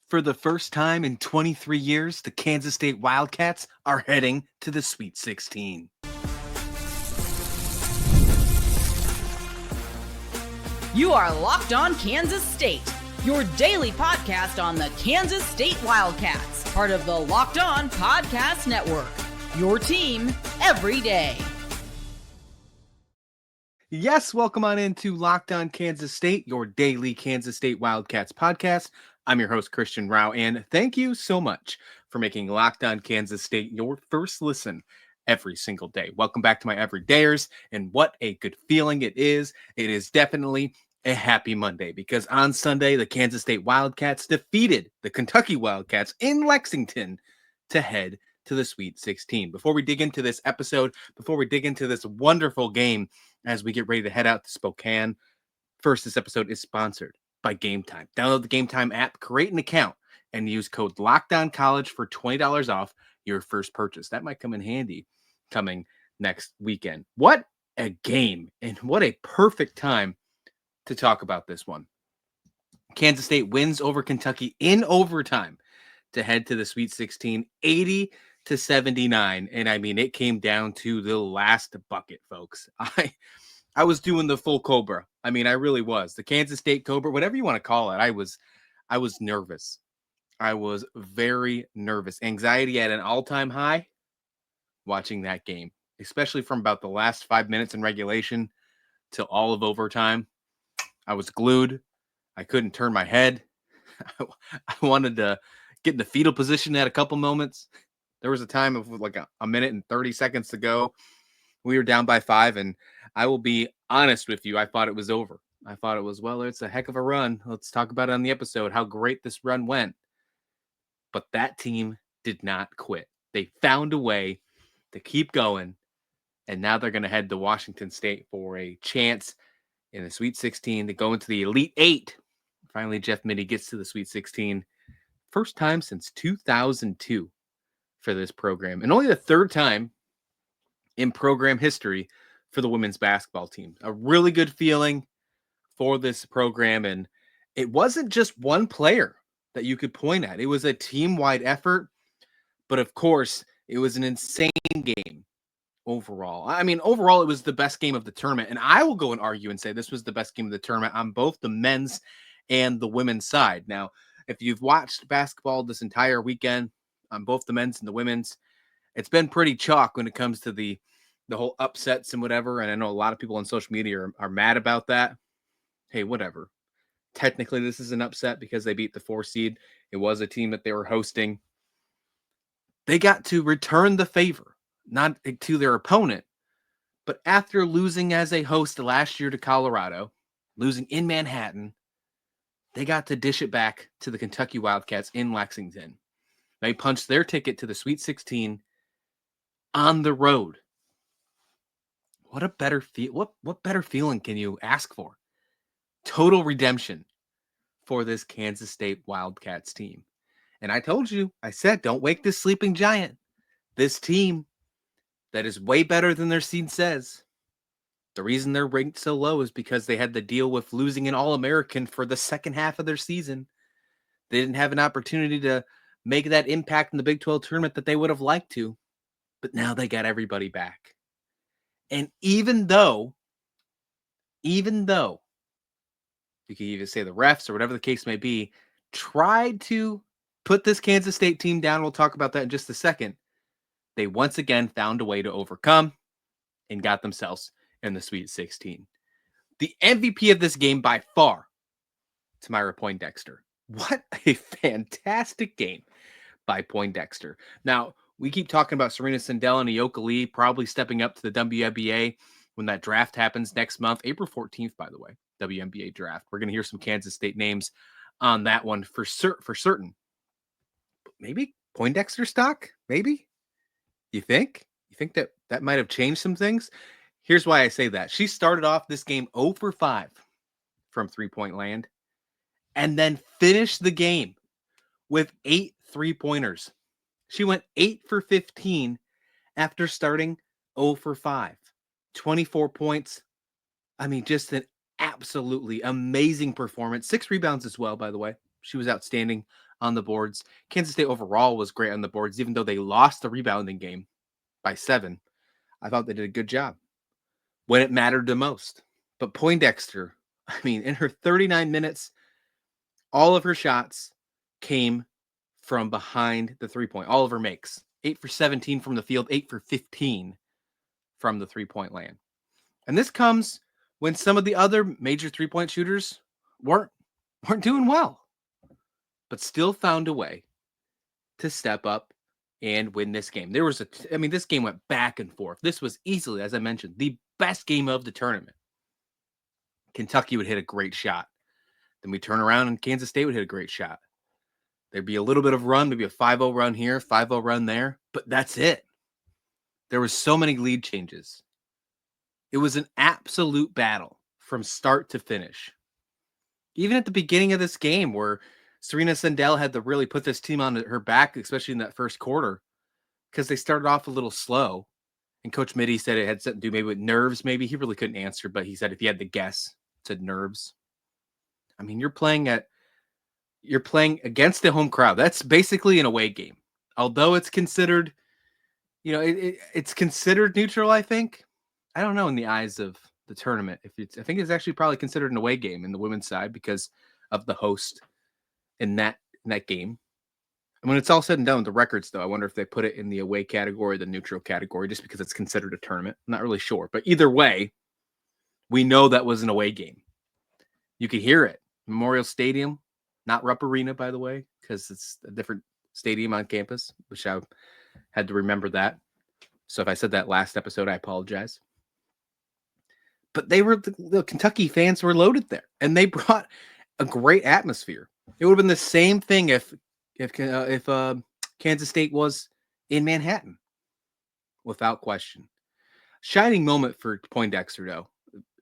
For the first time in 23 years, the Kansas State Wildcats are heading to the Sweet 16. You are Locked On Kansas State, your daily podcast on the Kansas State Wildcats, part of the Locked On Podcast Network, your team every day. Yes, welcome on into Locked On Kansas State, your daily Kansas State Wildcats podcast. I'm your host, Christian Rao, and thank you so much for making Locked On Kansas State your first listen every single day. Welcome back to my everydayers, and what a good feeling it is. It is definitely a happy Monday because on Sunday, the Kansas State Wildcats defeated the Kentucky Wildcats in Lexington to head to the Sweet 16. Before we dig into this episode, before we dig into this wonderful game as we get ready to head out to Spokane, first, this episode is sponsored by Game Time. Download the Game Time app, create an account, and use code LOCKDOWNCollege for $20 off your first purchase. That might come in handy coming next weekend. What a game, and what a perfect time to talk about this one. Kansas State wins over Kentucky in overtime to head to the Sweet 16, 80-79. And I mean, it came down to the last bucket, folks. I was doing the full Cobra. I mean, I really was. The Kansas State Cobra, whatever you want to call it. I was nervous. I was very nervous. Anxiety at an all-time high watching that game, especially from about the last 5 minutes in regulation till all of overtime. I was glued. I couldn't turn my head. I wanted to get in the fetal position at a couple moments. There was a time of like a minute and 30 seconds to go. We were down by 5, and I will be honest with you, I thought it was over. I thought it was, well, it's a heck of a run. Let's talk about it on the episode, how great this run went. But that team did not quit. They found a way to keep going, and now they're going to head to Washington State for a chance in the Sweet 16 to go into the Elite 8. Finally, Jeff Mittie gets to the Sweet 16. First time since 2002 for this program, and only the third time in program history for the women's basketball team. A really good feeling for this program, and it wasn't just one player that you could point at. It was a team-wide effort, but of course, it was an insane game overall. I mean, overall, it was the best game of the tournament, and I will go and argue and say this was the best game of the tournament on both the men's and the women's side. Now, if you've watched basketball this entire weekend on both the men's and the women's, it's been pretty chalk when it comes to the whole upsets and whatever. And I know a lot of people on social media are mad about that. Hey, whatever. Technically, this is an upset because they beat the 4 seed. It was a team that they were hosting. They got to return the favor, not to their opponent, but after losing as a host last year to Colorado, losing in Manhattan, they got to dish it back to the Kentucky Wildcats in Lexington. They punched their ticket to the Sweet 16 on the road. What a better what better feeling can you ask for? Total redemption for this Kansas State Wildcats team. And I told you, I said, don't wake this sleeping giant. This team that is way better than their seed says. The reason they're ranked so low is because they had to deal with losing an All-American for the second half of their season. They didn't have an opportunity to make that impact in the Big 12 tournament that they would have liked to. But now they got everybody back. And even though you could even say the refs or whatever the case may be, tried to put this Kansas State team down, we'll talk about that in just a second, they once again found a way to overcome and got themselves in the Sweet 16. The MVP of this game by far, Temira Poindexter. What a fantastic game by Poindexter. Now, we keep talking about Serena Sundell and Ayoka Lee probably stepping up to the WNBA when that draft happens next month, April 14th, by the way, WNBA draft. We're going to hear some Kansas State names on that one for certain. But maybe Poindexter stock? Maybe? You think? You think that might have changed some things? Here's why I say that. She started off this game 0 for 5 from three-point land and then finished the game with 8 3-pointers. She went 8 for 15 after starting 0 for 5. 24 points. I mean, just an absolutely amazing performance. 6 rebounds as well, by the way. She was outstanding on the boards. Kansas State overall was great on the boards, even though they lost the rebounding game by 7. I thought they did a good job when it mattered the most. But Poindexter, I mean, in her 39 minutes, all of her shots came from behind the 3-point. All of her makes. 8 for 17 from the field, 8 for 15 from the 3-point land. And this comes when some of the other major 3-point shooters weren't doing well, but still found a way to step up and win this game. This game went back and forth. This was easily, as I mentioned, the best game of the tournament. Kentucky would hit a great shot. Then we turn around and Kansas State would hit a great shot. There'd be a little bit of run, maybe a 5-0 run here, 5-0 run there, but that's it. There was so many lead changes. It was an absolute battle from start to finish. Even at the beginning of this game where Serena Sundell had to really put this team on her back, especially in that first quarter, because they started off a little slow. And Coach Mitty said it had something to do maybe with nerves, maybe. He really couldn't answer, but he said if he had to guess, said nerves. I mean, you're playing against the home crowd. That's basically an away game. Although it's considered, it's considered neutral, I think. I don't know in the eyes of the tournament. I think it's actually probably considered an away game in the women's side because of the host in that game. And when it's all said and done with the records, though, I wonder if they put it in the away category, the neutral category, just because it's considered a tournament. I'm not really sure. But either way, we know that was an away game. You could hear it. Memorial Stadium, not Rupp Arena, by the way, because it's a different stadium on campus, which I had to remember that. So if I said that last episode, I apologize. But the Kentucky fans were loaded there, and they brought a great atmosphere. It would have been the same thing if Kansas State was in Manhattan, without question. Shining moment for Poindexter, though.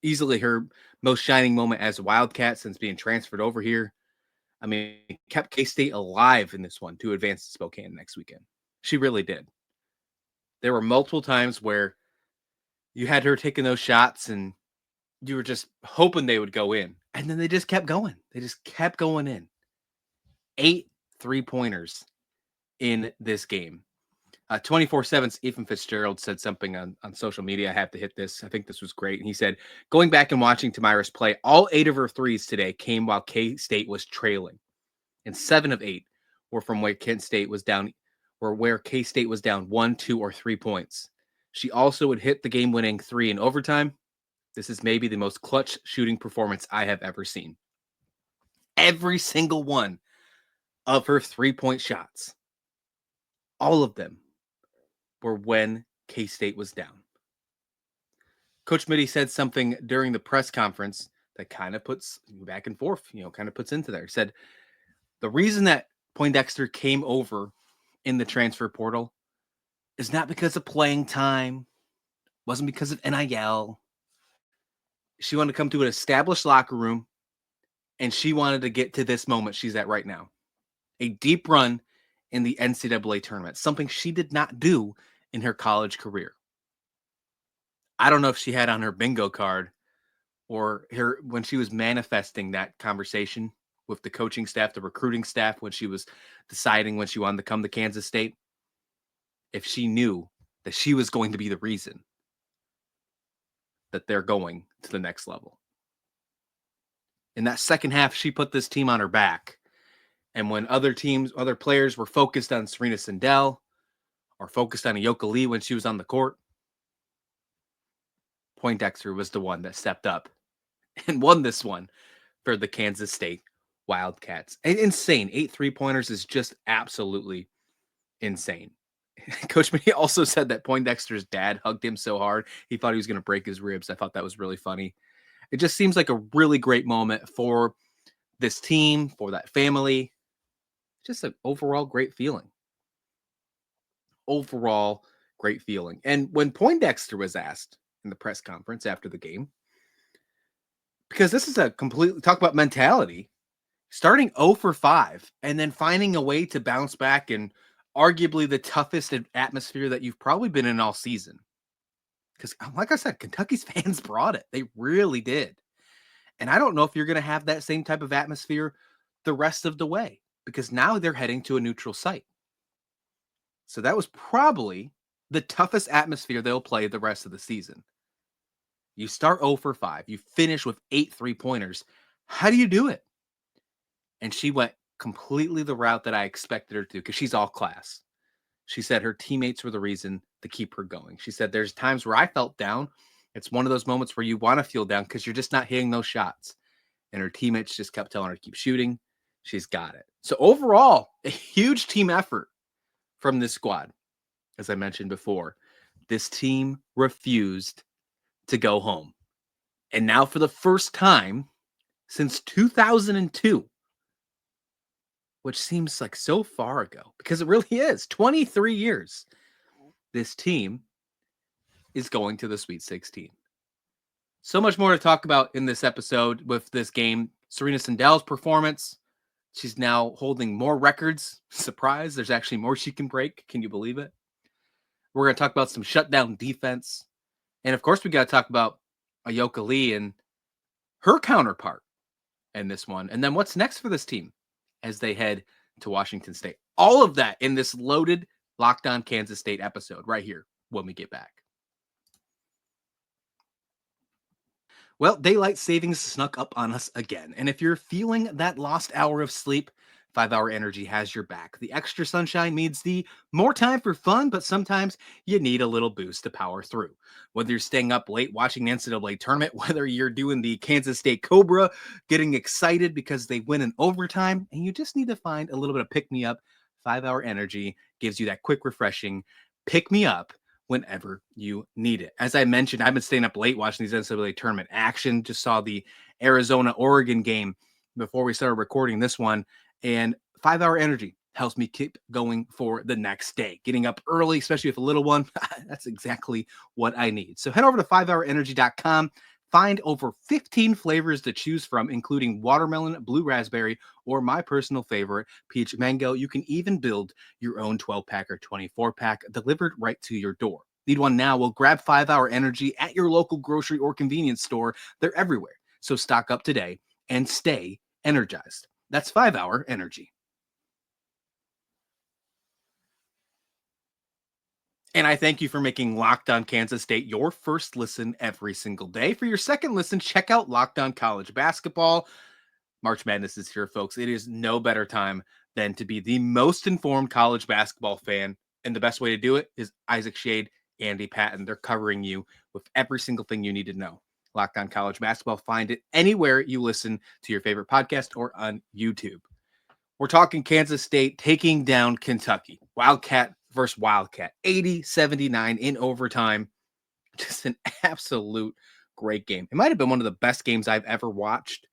Easily her most shining moment as a Wildcat since being transferred over here. I mean, kept K-State alive in this one to advance to Spokane next weekend. She really did. There were multiple times where you had her taking those shots and you were just hoping they would go in. And then they just kept going. They just kept going in. 8 3-pointers in this game. 24/7's Ethan Fitzgerald said something on social media. I have to hit this. I think this was great. And he said, going back and watching Temira's play, all 8 of her threes today came while K-State was trailing. And 7 of 8 were from where K-State was down 1, 2, or 3 points. She also would hit the game-winning 3 in overtime. This is maybe the most clutch shooting performance I have ever seen. Every single one of her 3-point shots, all of them, were when K-State was down. Coach Mitty said something during the press conference that kind of puts back and forth, kind of puts into there. He said, the reason that Poindexter came over in the transfer portal is not because of playing time, wasn't because of NIL. She wanted to come to an established locker room, and she wanted to get to this moment she's at right now. A deep run in the NCAA tournament, something she did not do in her college career. I don't know if she had on her bingo card or when she was manifesting that conversation with the coaching staff, the recruiting staff, when she was deciding when she wanted to come to Kansas State, if she knew that she was going to be the reason that they're going to the next level. In that second half, she put this team on her back. And when other players were focused on Serena Sundell or focused on Ayoka Lee when she was on the court, Poindexter was the one that stepped up and won this one for the Kansas State Wildcats. Insane. 8 3-pointers is just absolutely insane. Coach Mitty also said that Poindexter's dad hugged him so hard, he thought he was going to break his ribs. I thought that was really funny. It just seems like a really great moment for this team, for that family. Just an overall great feeling. Overall great feeling. And when Poindexter was asked in the press conference after the game, because this is a completely talk about mentality, starting 0 for 5 and then finding a way to bounce back in arguably the toughest atmosphere that you've probably been in all season. Because like I said, Kentucky's fans brought it. They really did. And I don't know if you're going to have that same type of atmosphere the rest of the way. because now they're heading to a neutral site. So that was probably the toughest atmosphere they'll play the rest of the season. You start 0 for 5. You finish with 8 3-pointers. How do you do it? And she went completely the route that I expected her to because she's all class. She said her teammates were the reason to keep her going. She said there's times where I felt down. It's one of those moments where you want to feel down because you're just not hitting those shots. And her teammates just kept telling her to keep shooting. She's got it. So overall, a huge team effort from this squad. As I mentioned before, this team refused to go home. And now for the first time since 2002, which seems like so far ago, because it really is 23 years, this team is going to the Sweet 16. So much more to talk about in this episode with this game. Serena Sundell's performance. She's now holding more records. Surprise, there's actually more she can break. Can you believe it? We're going to talk about some shutdown defense. And of course, we got to talk about Ayoka Lee and her counterpart in this one. And then what's next for this team as they head to Washington State. All of that in this loaded Locked On Kansas State episode right here when we get back. Well, daylight savings snuck up on us again. And if you're feeling that lost hour of sleep, 5 Hour Energy has your back. The extra sunshine means the more time for fun, but sometimes you need a little boost to power through. Whether you're staying up late watching the NCAA Tournament, whether you're doing the Kansas State Cobra, getting excited because they win in overtime, and you just need to find a little bit of pick-me-up, 5 Hour Energy gives you that quick, refreshing pick-me-up whenever you need it. As I mentioned, I've been staying up late watching these NCAA Tournament action. Just saw the Arizona-Oregon game before we started recording this one. And 5 Hour Energy helps me keep going for the next day. Getting up early, especially with a little one, that's exactly what I need. So head over to 5hourenergy.com. Find over 15 flavors to choose from, including watermelon, blue raspberry, or my personal favorite, peach mango. You can even build your own 12-pack or 24-pack delivered right to your door. Need one now? Well, grab 5 Hour Energy at your local grocery or convenience store. They're everywhere. So stock up today and stay energized. That's 5 Hour Energy. And I thank you for making Locked On Kansas State your first listen every single day. For your second listen, check out Locked On College Basketball. March Madness is here, folks. It is no better time than to be the most informed college basketball fan. And the best way to do it is Isaac Shade, Andy Patton. They're covering you with every single thing you need to know. Locked On College Basketball. Find it anywhere you listen to your favorite podcast or on YouTube. We're talking Kansas State taking down Kentucky. Wildcat versus Wildcat. 80-79 in overtime. Just an absolute great game. It might have been one of the best games I've ever watched.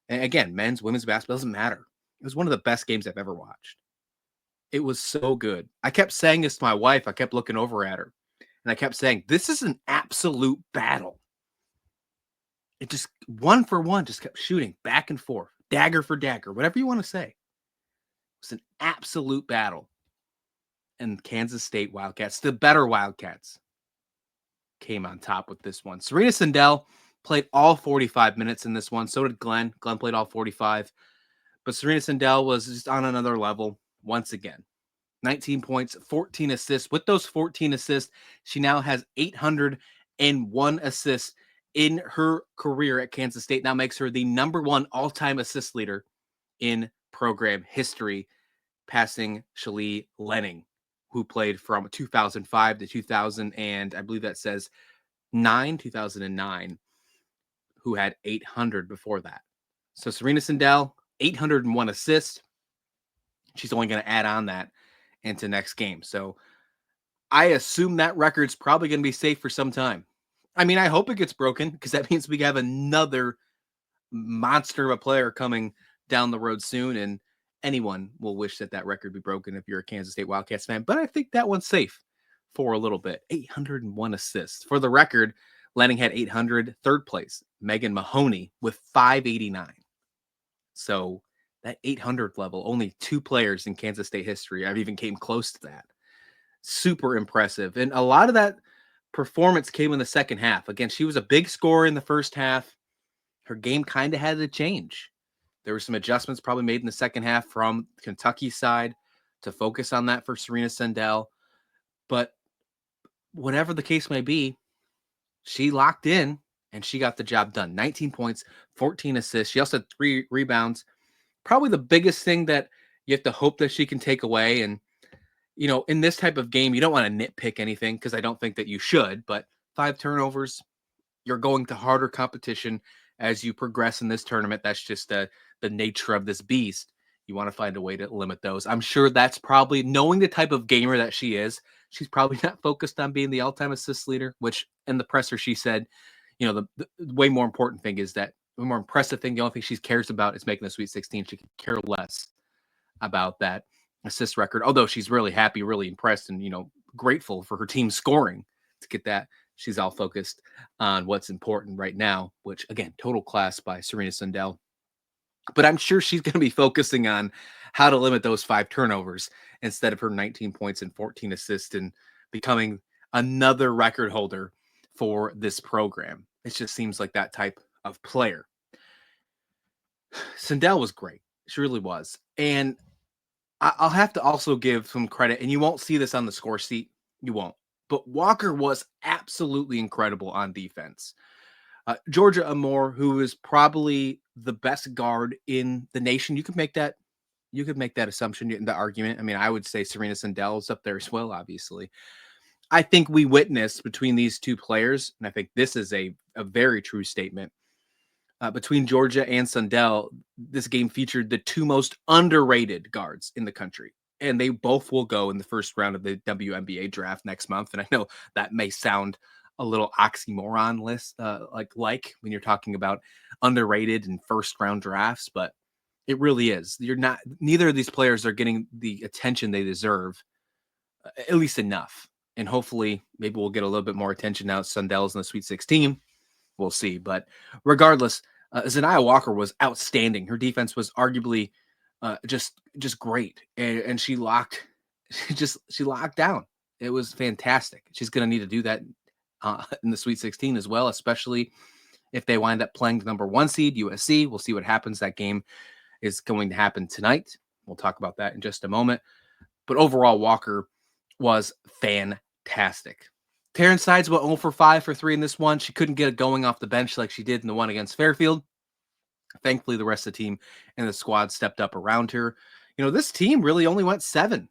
And again, men's, women's basketball doesn't matter. It was one of the best games I've ever watched. It was so good. I kept saying this to my wife. I kept looking over at her. And I kept saying, this is an absolute battle. It just, one for one, just kept shooting back and forth. Dagger for dagger, whatever you want to say. It was an absolute battle. And Kansas State Wildcats, the better Wildcats, came on top with this one. Serena Sundell played all 45 minutes in this one. So did Glenn. Glenn played all 45. But Serena Sundell was just on another level once again. 19 points, 14 assists. With those 14 assists, she now has 801 assists in her career at Kansas State. Now makes her the #1 all-time assist leader in program history, passing Shalee Lenning, who played from 2005 to 2000, and I believe that says 2009, who had 800 before that. So Serena Sundell, 801 assists. She's only going to add on that into next game. So I assume that record's probably going to be safe for some time. I mean, I hope it gets broken because that means we have another monster of a player coming down the road soon, and anyone will wish that that record be broken if you're a Kansas State Wildcats fan. But I think that one's safe for a little bit. 801 assists. For the record, Lenning had 800. Third place, Megan Mahoney with 589. So that 800 level, only 2 players in Kansas State history have even came close to that. Super impressive. And a lot of that performance came in the second half. Again, she was a big scorer in the first half. Her game kind of had to change There were some adjustments probably made in the second half from Kentucky side to focus on that for Serena Sundell. But whatever the case may be, she locked in and she got the job done. 19 points, 14 assists. She also had 3 rebounds. Probably the biggest thing that you have to hope that she can take away. And, you know, in this type of game, you don't want to nitpick anything because I don't think that you should, but 5 turnovers, you're going to harder competition as you progress in this tournament. That's just the nature of this beast. You want to find a way to limit those. I'm sure that's probably, knowing the type of gamer that she is, she's probably not focused on being the all-time assist leader, which in the presser she said, you know, the way more important thing is that the more impressive thing, the only thing she cares about is making the Sweet 16. She could care less about that assist record, although she's really happy, really impressed, and, you know, grateful for her team scoring to get that. She's all focused on what's important right now, which, again, total class by Serena Sundell. But I'm sure she's going to be focusing on how to limit those 5 turnovers instead of her 19 points and 14 assists and becoming another record holder for this program. It just seems like that type of player. Sandell was great. She really was. And I'll have to also give some credit, and you won't see this on the score sheet. You won't. But Walker was absolutely incredible on defense. Georgia Amore, who is probably the best guard in the nation, you could make that assumption in the argument. I mean, I would say Serena Sundell is up there as well, obviously. I think we witnessed between these two players, and I think this is a very true statement, between Georgia and Sandell, this game featured the 2 most underrated guards in the country. And they both will go in the first round of the WNBA draft next month. And I know that may sound a little oxymoron list, like when you're talking about underrated and first round drafts, but it really is. Neither of these players are getting the attention they deserve, at least enough. And hopefully maybe we'll get a little bit more attention now. Sundell's in the Sweet 16. We'll see. But regardless, Zaniah Walker was outstanding. Her defense was arguably just great. And she locked down. It was fantastic. She's going to need to do that in the Sweet 16 as well, especially if they wind up playing the number 1 seed, USC. We'll see what happens. That game is going to happen tonight. We'll talk about that in just a moment. But overall, Walker was fantastic. Taryn Sides went 0 for 5 for 3 in this one. She couldn't get it going off the bench like she did in the one against Fairfield. Thankfully, the rest of the team and the squad stepped up around her. You know, this team really only went 7.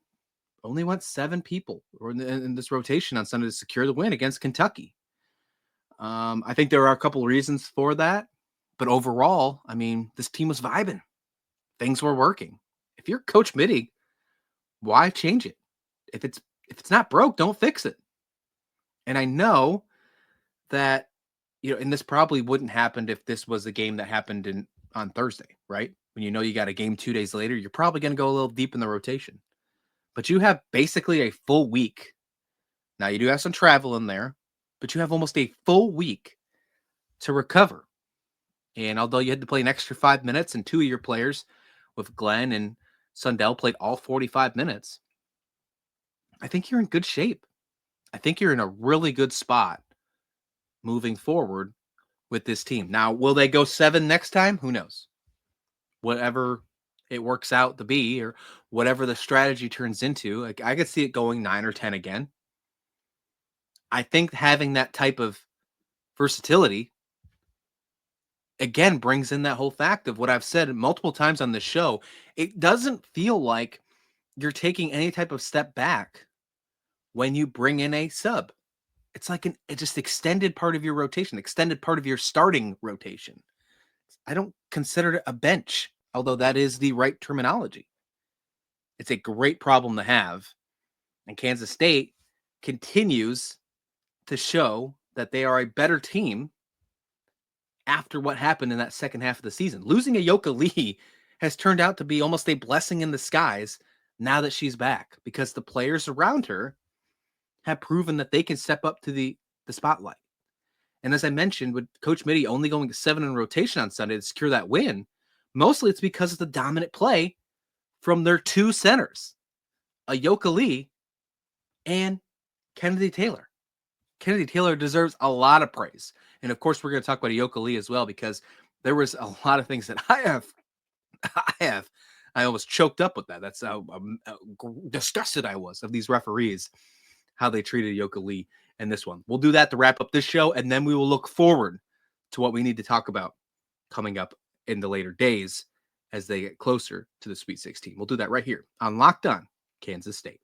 Only went 7 people in this rotation on Sunday to secure the win against Kentucky. I think there are a couple of reasons for that. But overall, I mean, this team was vibing. Things were working. If you're Coach Mitty, why change it? If it's not broke, don't fix it. And I know that, you know, and this probably wouldn't happen if this was a game that happened on Thursday, right? When you know you got a game 2 days later, you're probably going to go a little deep in the rotation. But you have basically a full week. Now, you do have some travel in there, but you have almost a full week to recover. And although you had to play an extra 5 minutes and 2 of your players with Glenn and Sundell played all 45 minutes, I think you're in good shape. I think you're in a really good spot moving forward with this team. Now, will they go 7 next time? Who knows? Whatever it works out to be, or whatever the strategy turns into, like, I could see it going 9 or 10 again. I think having that type of versatility, again, brings in that whole fact of what I've said multiple times on this show. It doesn't feel like you're taking any type of step back when you bring in a sub. It's like a just extended part of your rotation, extended part of your starting rotation. I don't consider it a bench, although that is the right terminology. It's a great problem to have. And Kansas State continues to show that they are a better team after what happened in that second half of the season. Losing Ayoka Lee has turned out to be almost a blessing in disguise now that she's back, because the players around her have proven that they can step up to the spotlight. And as I mentioned, with Coach Mitty only going to 7 in rotation on Sunday to secure that win, mostly it's because of the dominant play from their 2 centers, Ayoka Lee and Kennedy Taylor. Kennedy Taylor deserves a lot of praise. And of course, we're going to talk about Ayoka Lee as well, because there was a lot of things that I have I almost choked up with that. That's how disgusted I was of these referees, how they treated Ayoka Lee in this one. We'll do that to wrap up this show, and then we will look forward to what we need to talk about coming up in the later days as they get closer to the Sweet 16. We'll do that right here on Locked On Kansas State.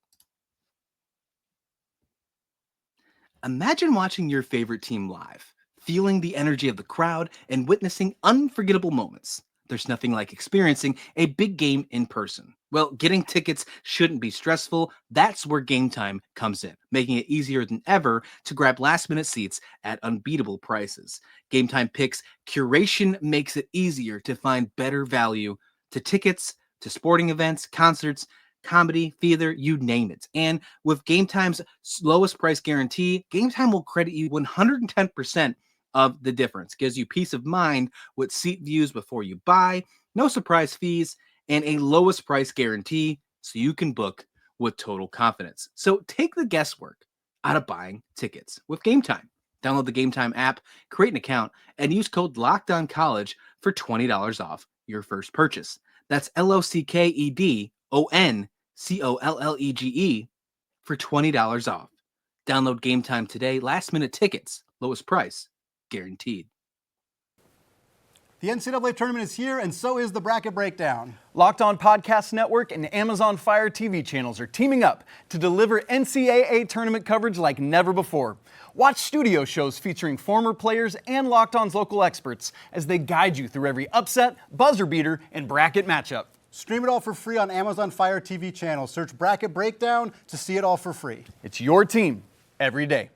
Imagine watching your favorite team live, feeling the energy of the crowd and witnessing unforgettable moments. There's nothing like experiencing a big game in person. Well, getting tickets shouldn't be stressful. That's where Game Time comes in, making it easier than ever to grab last-minute seats at unbeatable prices. Game Time Picks curation makes it easier to find better value to tickets, to sporting events, concerts, comedy, theater, you name it. And with Game Time's lowest price guarantee, Game Time will credit you 110% of the difference. Gives you peace of mind with seat views before you buy, no surprise fees, and a lowest price guarantee so you can book with total confidence. So take the guesswork out of buying tickets with Game Time. Download the Game Time app, create an account, and use code LOCKEDONCollege for $20 off your first purchase. That's LOCKEDONCOLLEGE for $20 off. Download Game Time today. Last minute tickets, lowest price, guaranteed. The NCAA Tournament is here, and so is the Bracket Breakdown. Locked On Podcast Network and Amazon Fire TV channels are teaming up to deliver NCAA Tournament coverage like never before. Watch studio shows featuring former players and Locked On's local experts as they guide you through every upset, buzzer beater, and bracket matchup. Stream it all for free on Amazon Fire TV channel. Search Bracket Breakdown to see it all for free. It's your team every day.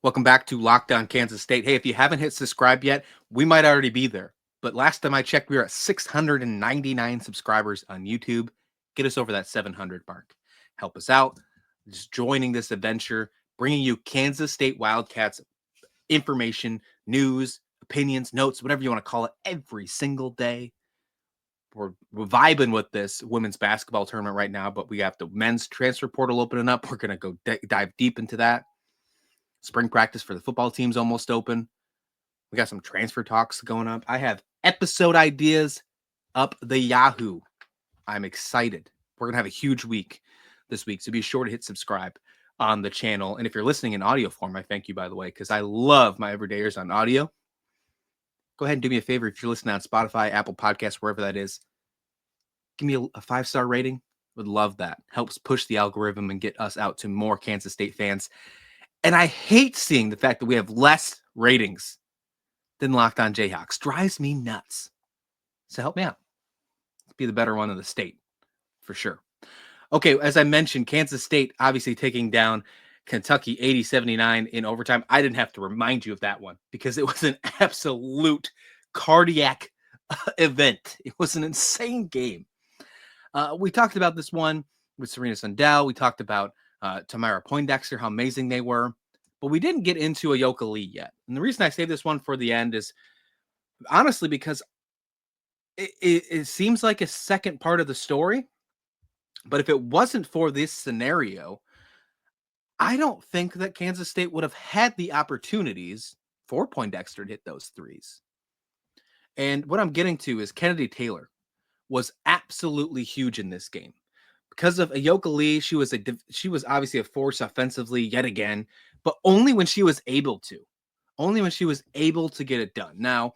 Welcome back to Locked On Kansas State. Hey, if you haven't hit subscribe yet, we might already be there. But last time I checked, we were at 699 subscribers on YouTube. Get us over that 700 mark. Help us out. Just joining this adventure, bringing you Kansas State Wildcats information, news, opinions, notes, whatever you want to call it, every single day. We're vibing with this women's basketball tournament right now, but we have the men's transfer portal opening up. We're going to go dive deep into that. Spring practice for the football team's almost open. We got some transfer talks going up. I have episode ideas up the Yahoo. I'm excited. We're going to have a huge week this week, so be sure to hit subscribe on the channel. And if you're listening in audio form, I thank you, by the way, because I love my everydayers on audio. Go ahead and do me a favor. If you're listening on Spotify, Apple Podcasts, wherever that is, give me a 5-star rating. Would love that. Helps push the algorithm and get us out to more Kansas State fans. And I hate seeing the fact that we have less ratings than Locked On Jayhawks. Drives me nuts. So help me out. Let's be the better one in the state, for sure. Okay, as I mentioned, Kansas State obviously taking down Kentucky 80-79 in overtime. I didn't have to remind you of that one because it was an absolute cardiac event. It was an insane game. We talked about this one with Serena Sundell. We talked about Temira Poindexter, how amazing they were. But we didn't get into Ayoka Lee yet. And the reason I saved this one for the end is honestly because it seems like a second part of the story. But if it wasn't for this scenario, I don't think that Kansas State would have had the opportunities for Poindexter to hit those threes. And what I'm getting to is Kennedy Taylor was absolutely huge in this game. Because of Ayoka Lee, she was obviously a force offensively yet again, but only when she was able to. Only when she was able to get it done. Now,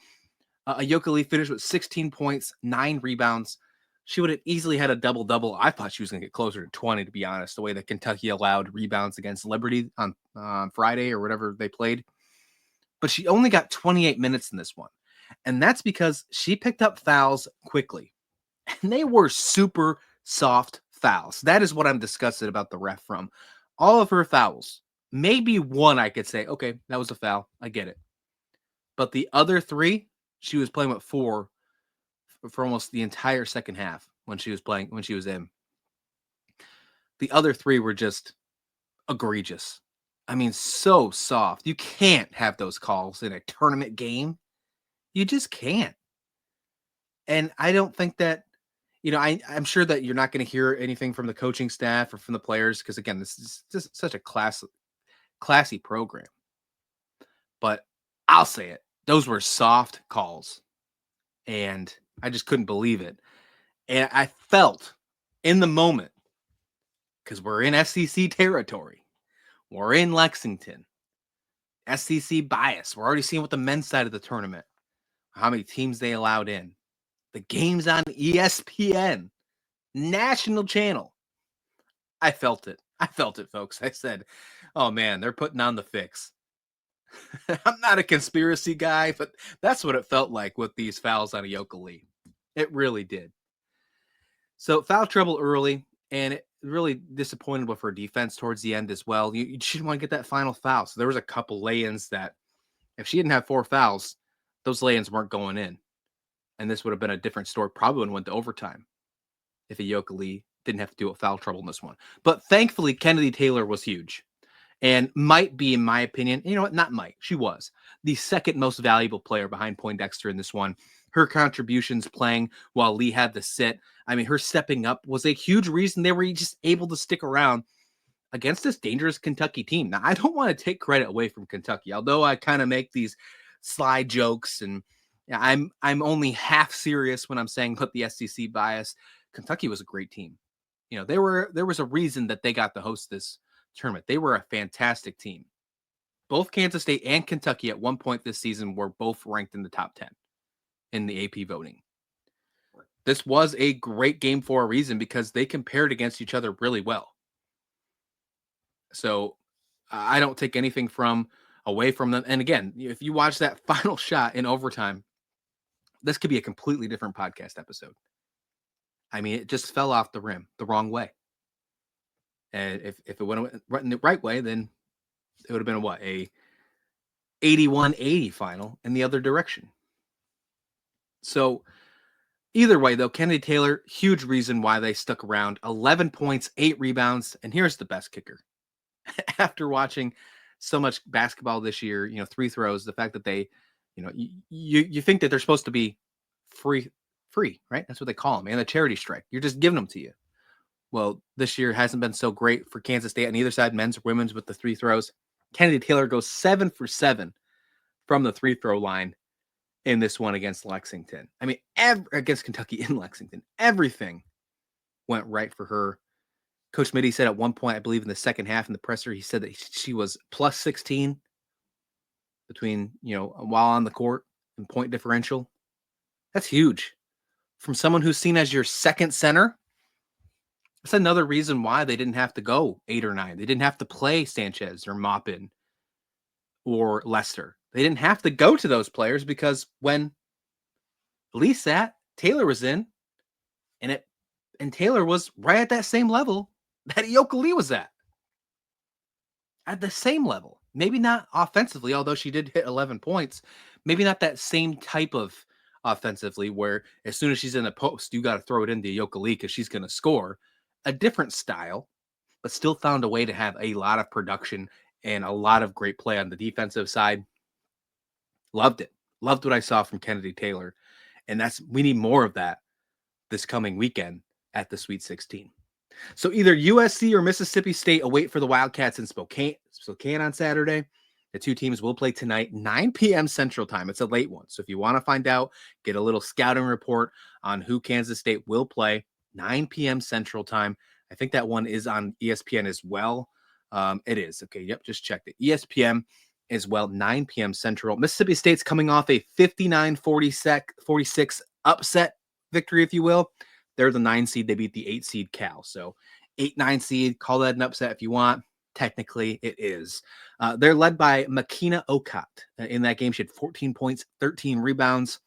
Ayoka Lee finished with 16 points, 9 rebounds. She would have easily had a double-double. I thought she was going to get closer to 20, to be honest, the way that Kentucky allowed rebounds against Liberty on Friday or whatever they played. But she only got 28 minutes in this one. And that's because she picked up fouls quickly. And they were super soft fouls. That is what I'm disgusted about the ref from. All of her fouls, maybe one I could say, okay, that was a foul. I get it. But the other 3, she was playing with 4 for almost the entire second half when she was in. The other 3 were just egregious. I mean, so soft. You can't have those calls in a tournament game. You just can't. And I don't think that, I'm sure that you're not going to hear anything from the coaching staff or from the players because, again, this is just such a classy program. But I'll say it. Those were soft calls. And I just couldn't believe it. And I felt in the moment, because we're in SEC territory, we're in Lexington, SEC bias. We're already seeing what the men's side of the tournament, how many teams they allowed in. The game's on ESPN, national channel. I felt it. I felt it, folks. I said, oh man, they're putting on the fix. I'm not a conspiracy guy, but that's what it felt like with these fouls on Ayoka Lee. It really did. So foul trouble early, and it really disappointed with her defense towards the end as well. You didn't want to get that final foul. So there was a couple lay-ins that if she didn't have 4 fouls, those lay-ins weren't going in. And this would have been a different story, probably when it went to overtime if Ayoka Lee didn't have to deal with foul trouble in this one. But thankfully, Kennedy Taylor was huge and might be, in my opinion, you know what, not might, she was the second most valuable player behind Poindexter in this one. Her contributions playing while Lee had to sit. I mean, her stepping up was a huge reason they were just able to stick around against this dangerous Kentucky team. Now, I don't want to take credit away from Kentucky, although I kind of make these sly jokes, and I'm only half serious when I'm saying put the SEC bias. Kentucky was a great team. You know, there was a reason that they got to host this tournament. They were a fantastic team. Both Kansas State and Kentucky at one point this season were both ranked in the top 10 in the AP voting. This was a great game for a reason because they compared against each other really well. So I don't take anything away from them. And again, if you watch that final shot in overtime, this could be a completely different podcast episode. I mean, it just fell off the rim the wrong way. And if it went in the right way, then it would have been a 81-80 final in the other direction. So either way, though, Kennedy Taylor, huge reason why they stuck around. 11 points, 8 rebounds, and here's the best kicker. After watching so much basketball this year, 3 throws, the fact that they, you think that they're supposed to be free, right? That's what they call them, and the charity strike. You're just giving them to you. Well, this year hasn't been so great for Kansas State on either side, men's or women's, with the 3 throws. Kennedy Taylor goes 7 for 7 from the 3-throw line in this one against Lexington. I mean, against Kentucky in Lexington, everything went right for her. Coach Mitty said at one point, I believe in the second half in the presser, he said that she was plus 16 between, while on the court and point differential. That's huge. From someone who's seen as your second center, that's another reason why they didn't have to go 8 or 9. They didn't have to play Sanchez or Maupin or Lester. They didn't have to go to those players because when Lee sat, Taylor was in, and Taylor was right at that same level that Ayoka Lee was at the same level. Maybe not offensively, although she did hit 11 points. Maybe not that same type of offensively where as soon as she's in the post, you got to throw it into Ayoka Lee because she's going to score. A different style, but still found a way to have a lot of production and a lot of great play on the defensive side. Loved it. Loved what I saw from Kennedy Taylor. And we need more of that this coming weekend at the Sweet 16. So either USC or Mississippi State await for the Wildcats in Spokane on Saturday. The 2 teams will play tonight, 9 p.m. Central Time. It's a late one. So if you want to find out, get a little scouting report on who Kansas State will play, 9 p.m. Central Time. I think that one is on ESPN as well. It is. Okay, yep, just checked it. ESPN as well, 9 p.m. Central. Mississippi State's coming off a 59-46 upset victory, if you will. They're the 9 seed. They beat the 8 seed Cal. So 8-9 seed, call that an upset if you want. Technically, it is. They're led by Makina Okot. In that game, she had 14 points, 13 rebounds.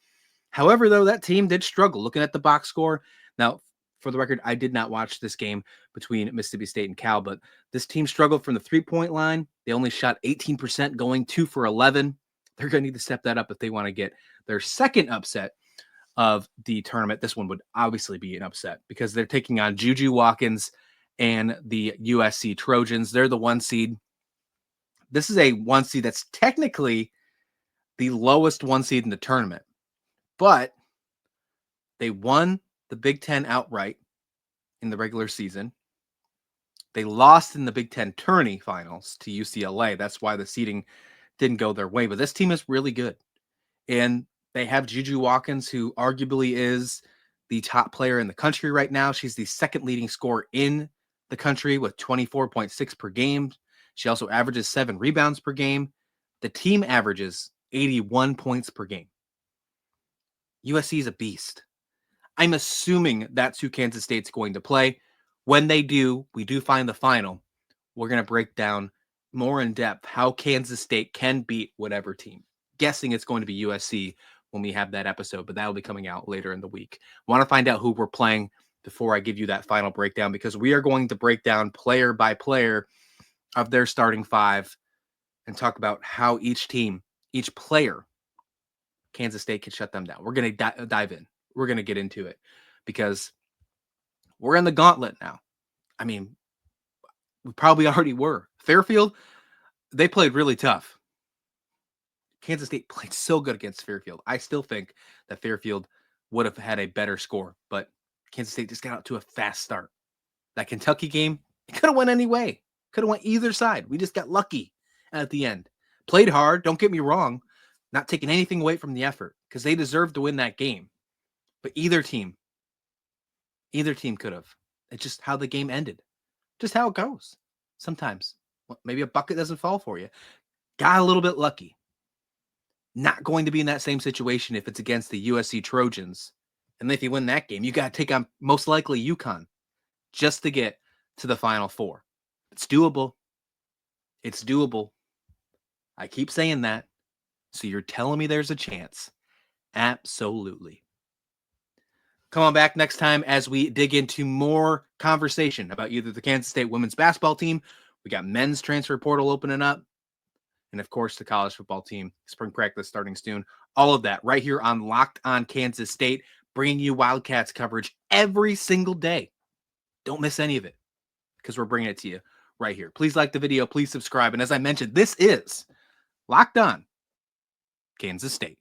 However, though, that team did struggle. Looking at the box score. Now, for the record, I did not watch this game between Mississippi State and Cal, but this team struggled from the 3-point line. They only shot 18%, going 2 for 11. They're going to need to step that up if they want to get their second upset of the tournament. This one would obviously be an upset because they're taking on Juju Watkins and the USC Trojans. They're the 1 seed. This is a 1 seed that's technically the lowest 1 seed in the tournament, but they won the Big Ten outright in the regular season. They lost in the Big Ten tourney finals to UCLA. That's why the seeding didn't go their way. But this team is really good. And they have Juju Watkins, who arguably is the top player in the country right now. She's the second leading scorer in the country with 24.6 per game. She also averages 7 rebounds per game. The team averages 81 points per game. USC is a beast. I'm assuming that's who Kansas State's going to play. When they do, we do find the final. We're going to break down more in depth how Kansas State can beat whatever team. Guessing it's going to be USC when we have that episode, but that'll be coming out later in the week. Want to find out who we're playing before I give you that final breakdown, because we are going to break down player by player of their starting 5 and talk about how each team, each player, Kansas State can shut them down. We're going to dive in. We're going to get into it because we're in the gauntlet now. I mean, we probably already were. Fairfield, they played really tough. Kansas State played so good against Fairfield. I still think that Fairfield would have had a better score, but Kansas State just got out to a fast start. That Kentucky game, it could have went any way. Could have went either side. We just got lucky at the end. Played hard, don't get me wrong. Not taking anything away from the effort because they deserved to win that game. But either team could have. It's just how the game ended. Just how it goes. Sometimes. Maybe a bucket doesn't fall for you. Got a little bit lucky. Not going to be in that same situation if it's against the USC Trojans. And if you win that game, you got to take on most likely UConn just to get to the Final Four. It's doable. It's doable. I keep saying that. So you're telling me there's a chance? Absolutely. Come on back next time as we dig into more conversation about either the Kansas State women's basketball team. We got men's transfer portal opening up. And, of course, the college football team, spring practice starting soon. All of that right here on Locked on Kansas State, bringing you Wildcats coverage every single day. Don't miss any of it because we're bringing it to you right here. Please like the video. Please subscribe. And as I mentioned, this is Locked on Kansas State.